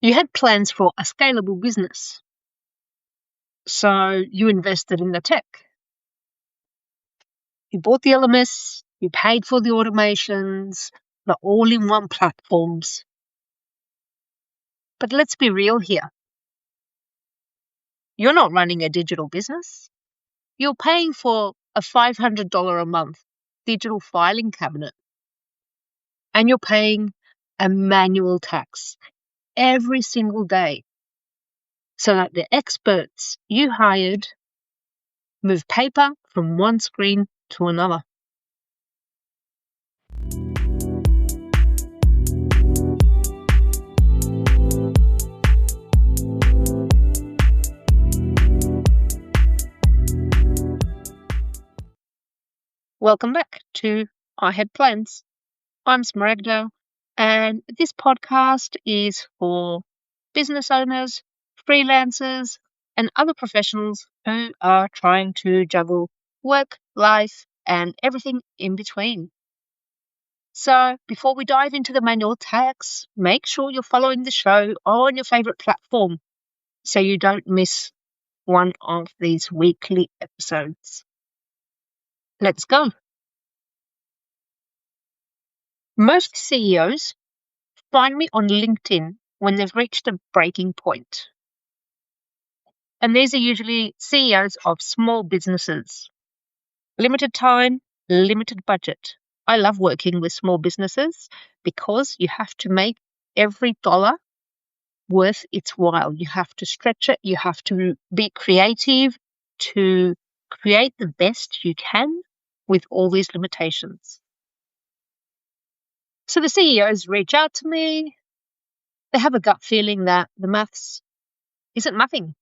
You had plans for a scalable business, so you invested in the tech. You bought the LMS, you paid for the automations, the all-in-one platforms. But let's be real here. You're not running a digital business. You're paying for a $500 a month digital filing cabinet. And you're paying a manual tax every single day so that the experts you hired move paper from one screen to another. Welcome back to I Had Plans. I'm Smaragda, and this podcast is for business owners, freelancers, and other professionals who are trying to juggle work, life, and everything in between. So before we dive into the manual tax, make sure you're following the show on your favorite platform so you don't miss one of these weekly episodes. Let's go. Most CEOs find me on LinkedIn when they've reached a breaking point. And these are usually CEOs of small businesses. Limited time, limited budget. I love working with small businesses because you have to make every dollar worth its while. You have to stretch it. You have to be creative to create the best you can with all these limitations. So the CEOs reach out to me. They have a gut feeling that the maths isn't mathing.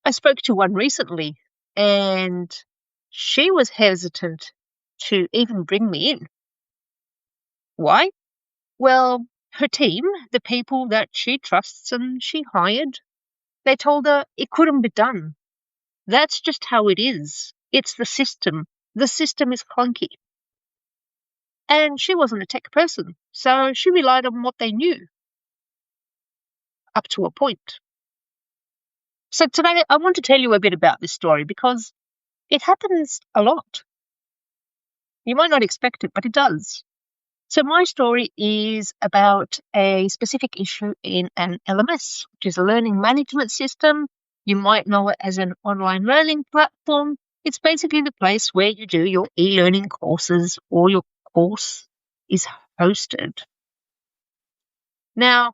I spoke to one recently and she was hesitant to even bring me in. Why? Well, her team, the people that she trusts and she hired, they told her it couldn't be done. That's just how it is. It's the system. The system is clunky. And she wasn't a tech person, so she relied on what they knew up to a point. So today I want to tell you a bit about this story because it happens a lot. You might not expect it, but it does. So my story is about a specific issue in an LMS, which is a learning management system. You might know it as an online learning platform. It's basically the place where you do your e-learning courses or your course is hosted. Now,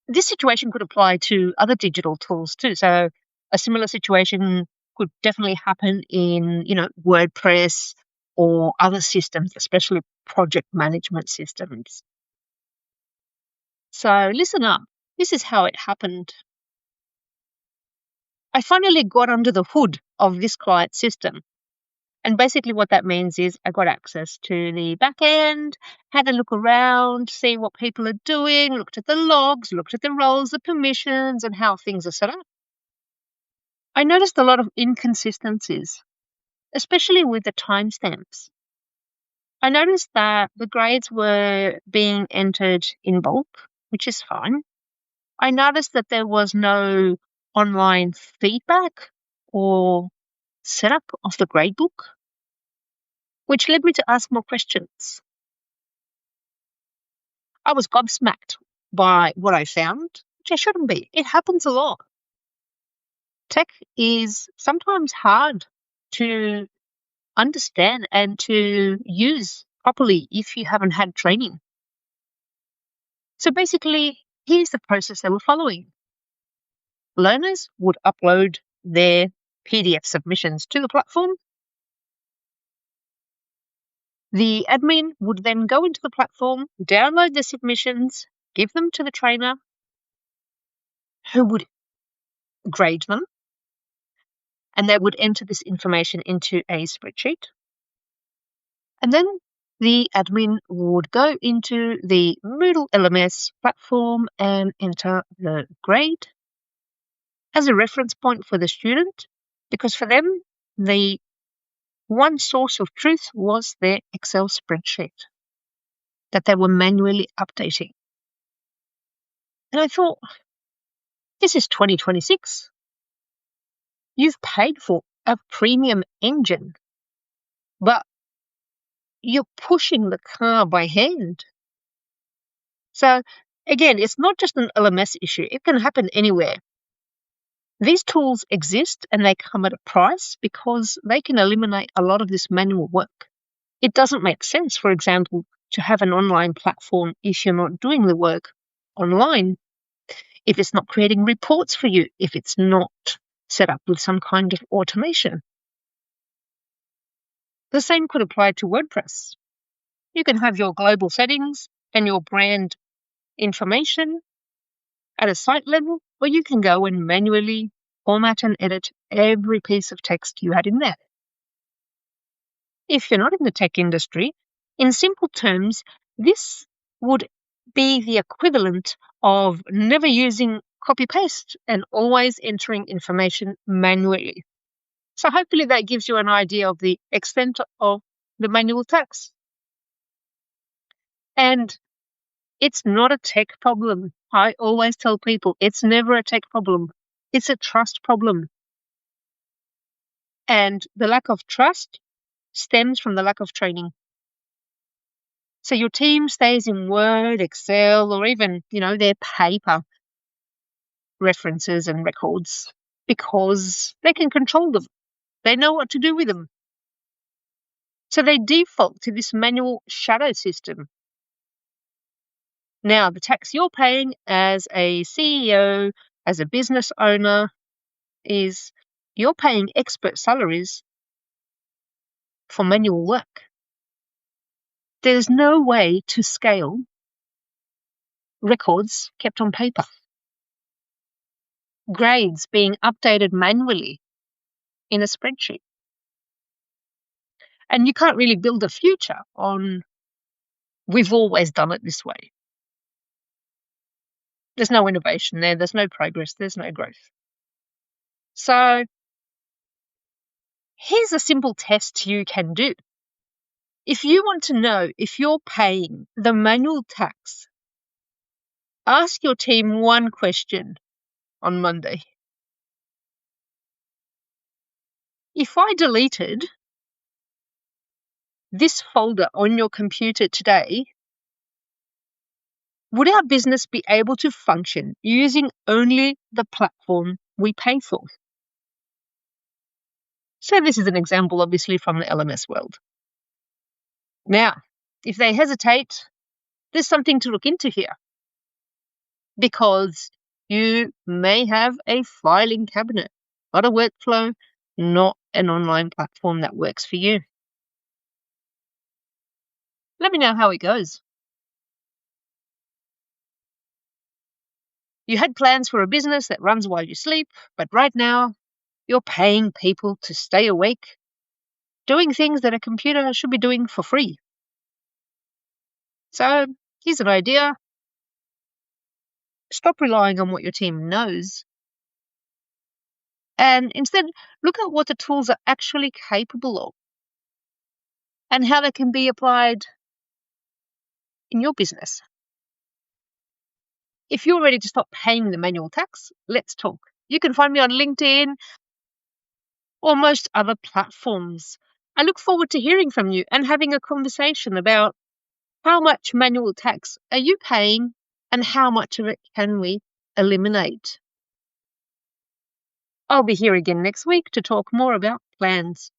this situation could apply to other digital tools too. So a similar situation could definitely happen in, WordPress or other systems, especially project management systems. So listen up. This is how it happened. I finally got under the hood of this client system. And basically what that means is I got access to the back end, had a look around, see what people are doing, looked at the logs, looked at the roles, the permissions, and how things are set up. I noticed a lot of inconsistencies, especially with the timestamps. I noticed that the grades were being entered in bulk, which is fine. I noticed that there was no online feedback or setup of the gradebook, which led me to ask more questions. I was gobsmacked by what I found, which I shouldn't be. It happens a lot. Tech is sometimes hard to understand and to use properly if you haven't had training. So basically, here's the process they were following. Learners would upload their PDF submissions to the platform. The admin would then go into the platform, download the submissions, give them to the trainer, who would grade them, and they would enter this information into a spreadsheet. And then the admin would go into the Moodle LMS platform and enter the grade as a reference point for the student, because for them, the one source of truth was their Excel spreadsheet that they were manually updating. And I thought, this is 2026. You've paid for a premium engine, but you're pushing the car by hand. So again, it's not just an LMS issue. It can happen anywhere. These tools exist and they come at a price because they can eliminate a lot of this manual work. It doesn't make sense, for example, to have an online platform if you're not doing the work online, if it's not creating reports for you, if it's not set up with some kind of automation. The same could apply to WordPress. You can have your global settings and your brand information at a site level, or you can go and manually format and edit every piece of text you had in there. If you're not in the tech industry, in simple terms, this would be the equivalent of never using copy-paste and always entering information manually. So hopefully that gives you an idea of the extent of the manual tax. And it's not a tech problem. I always tell people it's never a tech problem. It's a trust problem. And the lack of trust stems from the lack of training. So your team stays in Word, Excel, or even, their paper references and records because they can control them. They know what to do with them. So they default to this manual shadow system. Now, the tax you're paying as a CEO, as a business owner, is you're paying expert salaries for manual work. There's no way to scale records kept on paper, grades being updated manually in a spreadsheet. And you can't really build a future on, we've always done it this way. There's no innovation there. There's no progress. There's no growth. So here's a simple test you can do. If you want to know if you're paying the manual tax, ask your team one question on Monday. If I deleted this folder on your computer today, would our business be able to function using only the platform we pay for? So this is an example, obviously, from the LMS world. Now, if they hesitate, there's something to look into here, because you may have a filing cabinet, not a workflow, not an online platform that works for you. Let me know how it goes. You had plans for a business that runs while you sleep, but right now you're paying people to stay awake, doing things that a computer should be doing for free. So here's an idea. Stop relying on what your team knows and instead look at what the tools are actually capable of and how they can be applied in your business. If you're ready to stop paying the manual tax, let's talk. You can find me on LinkedIn or most other platforms. I look forward to hearing from you and having a conversation about how much manual tax are you paying and how much of it can we eliminate. I'll be here again next week to talk more about plans.